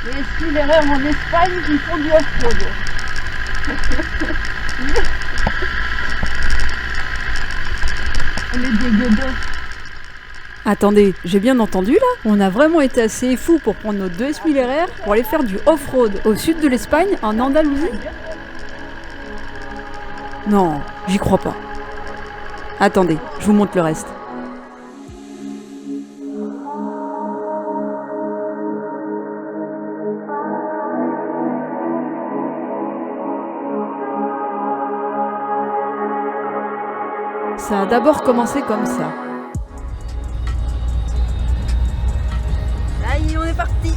Les ski-erreurs en Espagne qui font du off-road. On est des gueudos. Attendez, j'ai bien entendu là? On a vraiment été assez fous pour prendre nos 2 S1000 RR pour aller faire du off-road au sud de l'Espagne, en Andalousie? Non, j'y crois pas. Attendez, je vous montre le reste. Ça a d'abord commencé comme ça. Ça y est, on est parti.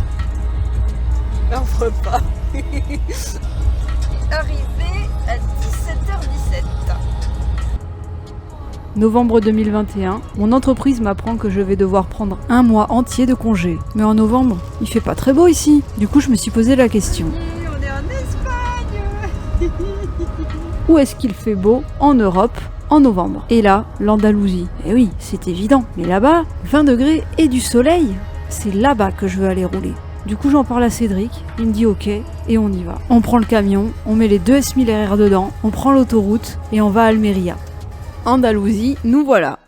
Un repas. Arrivé à 17h17. Novembre 2021, mon entreprise m'apprend que je vais devoir prendre un mois entier de congé. Mais en novembre, il fait pas très beau ici. Du coup, je me suis posé la question. On est en Espagne. Où est-ce qu'il fait beau en Europe en novembre? Et là, l'Andalousie. Eh oui, c'est évident. Mais là-bas, 20 degrés et du soleil. C'est là-bas que je veux aller rouler. Du coup, j'en parle à Cédric, il me dit ok, et on y va. On prend le camion, on met les 2 S1000 RR dedans, on prend l'autoroute, et on va à Almeria. Andalousie, nous voilà.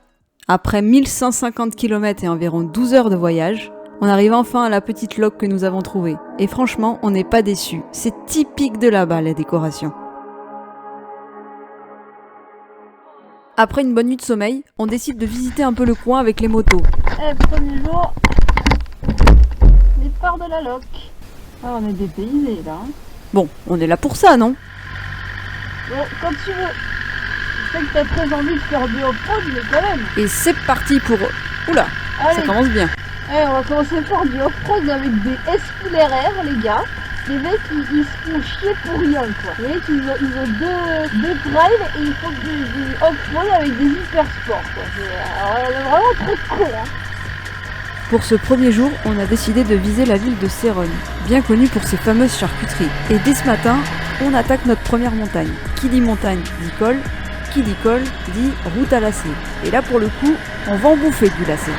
Après 1150 km et environ 12 heures de voyage, on arrive enfin à la petite loque que nous avons trouvée. Et franchement, on n'est pas déçus. C'est typique de là-bas, la décoration. Après une bonne nuit de sommeil, on décide de visiter un peu le coin avec les motos. Premier jour, départ de la loc. Ah, on est dépaysés là. Bon, on est là pour ça, non? Bon, quand tu veux. Je sais que t'as très envie de faire du off-road, mais quand même. Et c'est parti pour... Oula, ça Allez, commence bien. on va commencer à faire du off-road avec des S1000 RR, les gars. Les mecs, ils se font chier pour rien, quoi. Les mecs, ils ont deux trails et ils font du off-road avec des hyper sports, quoi. C'est vraiment trop con, hein. Pour ce premier jour, on a décidé de viser la ville de Cérone, bien connue pour ses fameuses charcuteries. Et dès ce matin, on attaque notre première montagne. Qui dit montagne dit col, qui dit col dit route à lacet. Et là pour le coup, on va en bouffer du lacet.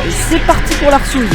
Et c'est parti pour l'Arsouille.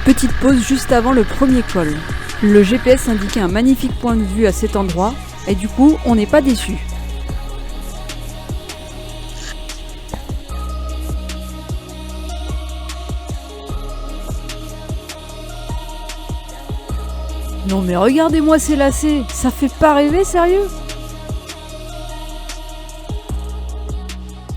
Petite pause juste avant le premier col. Le GPS indiquait un magnifique point de vue à cet endroit, et du coup, on n'est pas déçus. Non mais regardez-moi ces lacets, ça fait pas rêver, sérieux?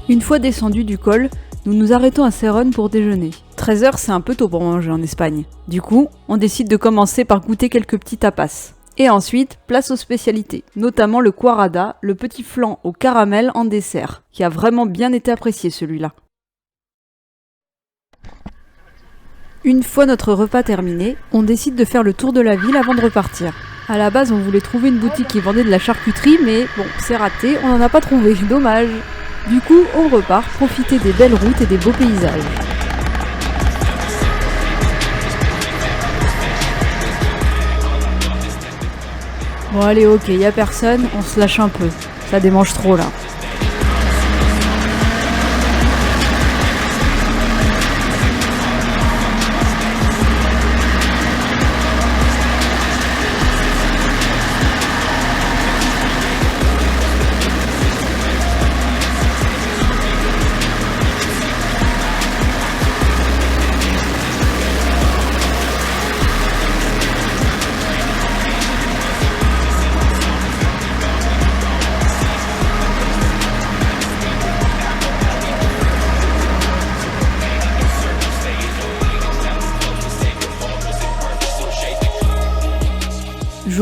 Une fois descendu du col, nous nous arrêtons à Cérone pour déjeuner. 13h, c'est un peu tôt pour manger en Espagne. Du coup, on décide de commencer par goûter quelques petits tapas. Et ensuite, place aux spécialités, notamment le cuarada, le petit flan au caramel en dessert, qui a vraiment bien été apprécié celui-là. Une fois notre repas terminé, on décide de faire le tour de la ville avant de repartir. À la base, on voulait trouver une boutique qui vendait de la charcuterie, mais bon, c'est raté, on n'en a pas trouvé, dommage. Du coup, on repart profiter des belles routes et des beaux paysages. Bon allez, ok, y a personne, on se lâche un peu. Ça démange trop là.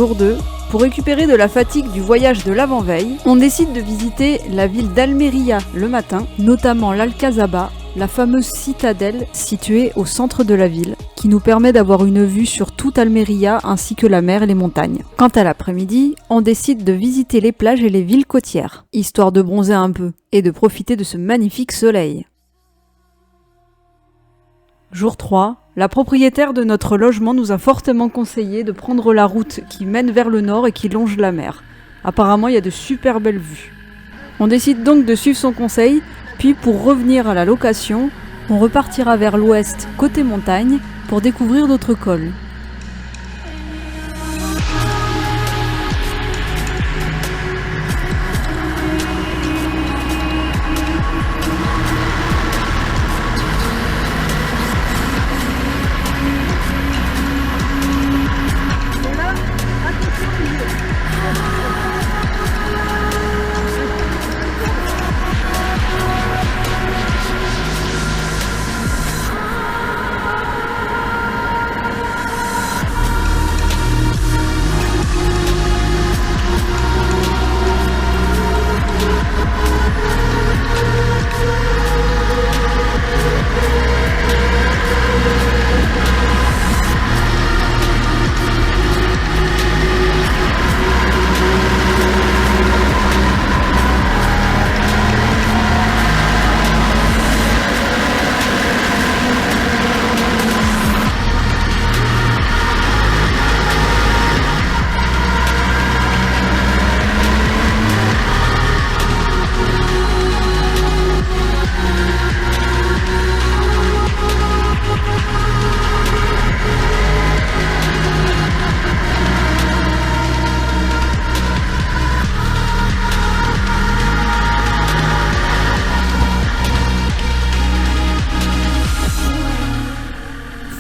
Jour 2, pour récupérer de la fatigue du voyage de l'avant-veille, on décide de visiter la ville d'Almeria le matin, notamment l'Alcazaba, la fameuse citadelle située au centre de la ville, qui nous permet d'avoir une vue sur toute Almeria ainsi que la mer et les montagnes. Quant à l'après-midi, on décide de visiter les plages et les villes côtières, histoire de bronzer un peu et de profiter de ce magnifique soleil. Jour 3, la propriétaire de notre logement nous a fortement conseillé de prendre la route qui mène vers le nord et qui longe la mer. Apparemment, il y a de super belles vues. On décide donc de suivre son conseil, puis pour revenir à la location, on repartira vers l'ouest, côté montagne, pour découvrir d'autres cols.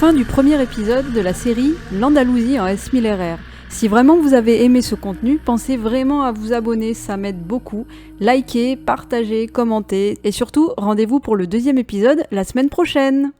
Fin du premier épisode de la série L'Andalousie en S1000RR. Si vraiment vous avez aimé ce contenu, pensez vraiment à vous abonner, ça m'aide beaucoup. Likez, partagez, commentez et surtout, rendez-vous pour le deuxième épisode la semaine prochaine.